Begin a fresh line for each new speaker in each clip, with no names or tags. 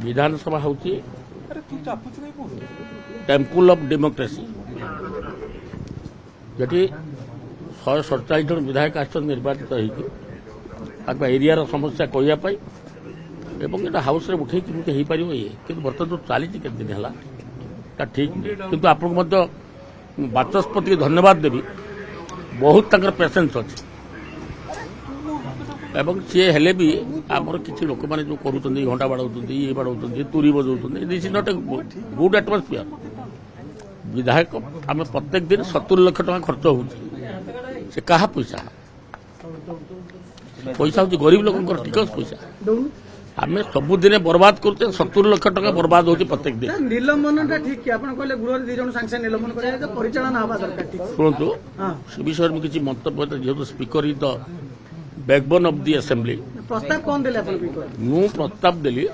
विधानसभा हूँ temple of democracy जटी 147 जन विधायक निर्वाचित हो एरिया समस्या कहवाई एवं हाउस रे उठे कि हो पार ये कि बर्तमान जो चली दिन है ठीक किंतु आपको बाचस्पति धन्यवाद देवी बहुत पेसेंस अच्छे एवं सी हेले भी आमर किसी लोक मैंने जो करूँ घंटा बाड़ाऊँ ये बाड़ाऊँ तुरी बजाऊँ this is not a good atmosphere विधायक आम प्रत्येक दिन 70 लाख टका खर्च हो क्या पैसा पैसा हूँ गरीब लोक टिकस पैसा आम सबुदिन बर्बाद करुचे 70 लाख टका बर्बाद होती प्रत्येक दिन
निलंबन ठीक कहले गृह दी जन सांगे निलंबन परिचालन हवा दरकार
शुणु से विषय में किसी मंतव्य जेहतु speaker is the backbone of the assembly
प्रस्ताव कौन देले
मु प्रस्ताव देली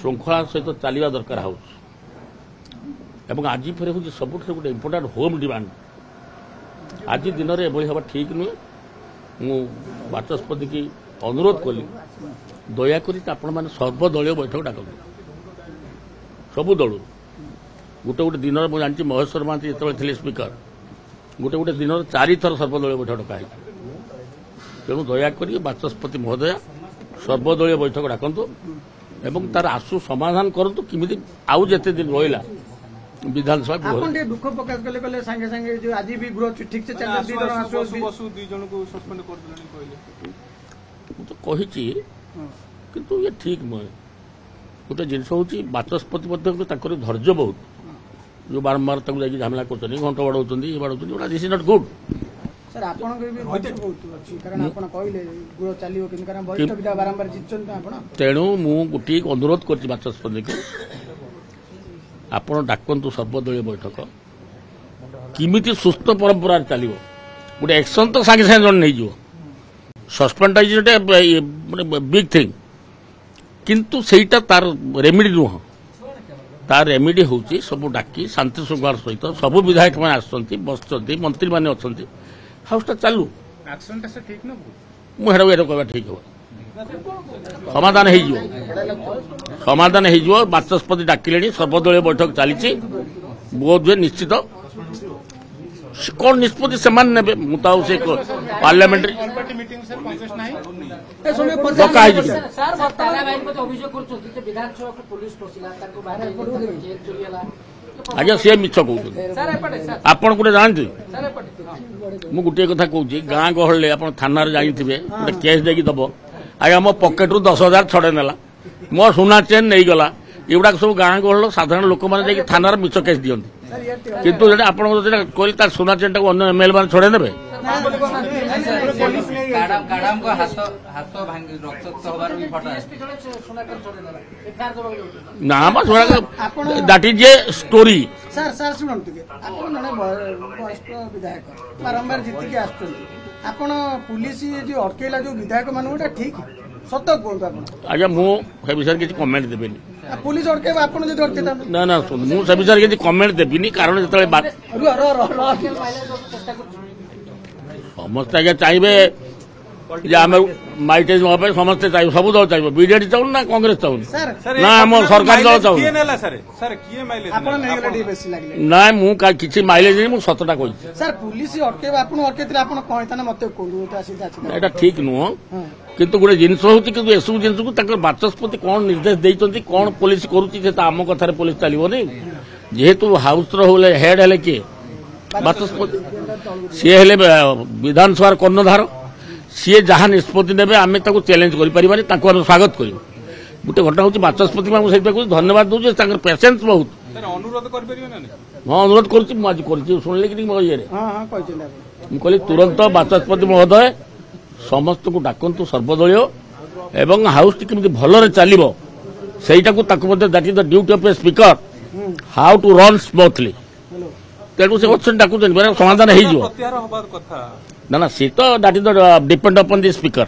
श्रृंखला सहित चलवा दरकार हाउस एवं आज फेर हूँ सब गोटे इम्पोर्टाट होम डिमांड आज दिन में एभली हवा ठीक नुहे मु बाचस्पति की अनुरोध कली दयाकोरी आपण मैंने सर्वदलीय बैठक डाक सबू दल गोटे गोटे दिन में जानी महेश्वर महांती जो स्पीकर गोटे गोटे दिन 4 थर सर्वदलीय बैठक डकाई तेणु दयाकोरी बाचस्पति महोदय सर्वदलीय बैठक डाकतु एवं तार आसु समाधान करतु किमिति आउ जेते दिन रहिला विधानसभा
दुख प्रकाश कले संगे संगे जो आज भी गृह ठीक से
तो कही किंतु ये ठीक नुहे गोटे जिन हूँ बाचस्पति धैर्य बहुत जो बारंबार झमेला कर घंटा बाड़ाऊँ ये बाड़ाऊँ this is not good
sir आपण भी कारण आपण कहले गृह चलियो कि कारण वरिष्ठ विधायक बारंबार जितछन आपण
तेणु मु गोटे अनुरोध करछि बाचस्पति को आपण डाकंतु सर्वदलीय बैठक किमिति सुस्थ परंपरा चलियो गोटे एक्शन तो सागे सागे जन नहीं जो सस्पेंड इज बिग थिंग किंतु सेटा तार रेमेडी नुह तार रेमेडी होची सब डाकी शांति श्रृंखला सहित सब विधायक मैंने आसछन्ति बसछन्ति मंत्री मैंने अछन्ति हाउस चलू मुझे कहवा ठीक हो समाधान हो बाचस्पति डाकिले सर्वदलीय बैठक चली बोध हुए निश्चित कौन निष्पत्ति से मुझे पार्लियामेंट्री आज्ञा सी मिछ कहते आपड़ गोटे जानते मु गोटे कथा कहूँ गाँ गहल आप थाना जाइए गोटे केस देकी दब आज्ञा मो पकेट रू 10,000 छड़े नेला मो सुना चेन नहीं गला एगुड़ा सब गाँ गहल साधारण लोक मैंने थाना मिछ केस दिखती किंतु आप कहते सुना चेन टाक अन्य एमएलए मैंने छड़े ने that is a story
sir sir शुणु वरिष्ठ विधायक बारंबार जीतिक आपण पुलिस जो अटकेला जो विधायक मान ठीक सत कहूँ
आज्ञा मुझे विषय किसी कमेंट देवेनी
पुलिस अटकेबा आपण जदि अटकेता
ना ना सुन मुझे विषय किसी कमेंट देविनी कारण जो बात समस्त आज्ञा चाहिए आम माइटेज समस्ते चाहिए सब दल चाहिए बीजेडी चाहूँ ना कांग्रेस चाहूँ ना आम सरकारी दल चाहूँ ना मुझे किसी माइलेज नहीं मुझे सतटा कही
सर पुलिस अटकेबा आपण अटकेते आपण कहता ना मते
एटा ठीक नुह किंतु गोटे जिन हूँ कि एसबू जिन को बाचस्पति कौन निर्देश देते कौन पुलिस करुच्ची आम कथार पुलिस चलनी जेहेतु हाउस हेड है किए बाचस्पति सी हेले विधानसभा कर्णधार सी जहाँ निष्पत्ति ने आम चैलेंज कर स्वागत कर गोटे घटना हूँ बाचस्पति से धन्यवाद दूसरे पेसेंस बहुत हाँ अनुरोध कर शुणिले कि मो ये कहली तुरंत बाचस्पति महोदय समस्त को डाकतु सर्वदलीय एवं हाउस टी भल चलो सहीटा that is the duty of a speaker how to run smoothly तेणु से अच्छे डाकुन समाधान हो ना ना सी तो that is the depend upon the speaker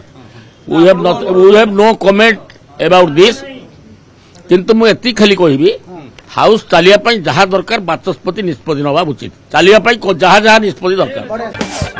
we have no comment about this किंतु मु एति खाली कहबी हाउस चलिया जहाँ दरकार बाचस्पति निष्पत्ति नवा उचित चलिया जहाँ जहाँ निष्पत्ति दरकार।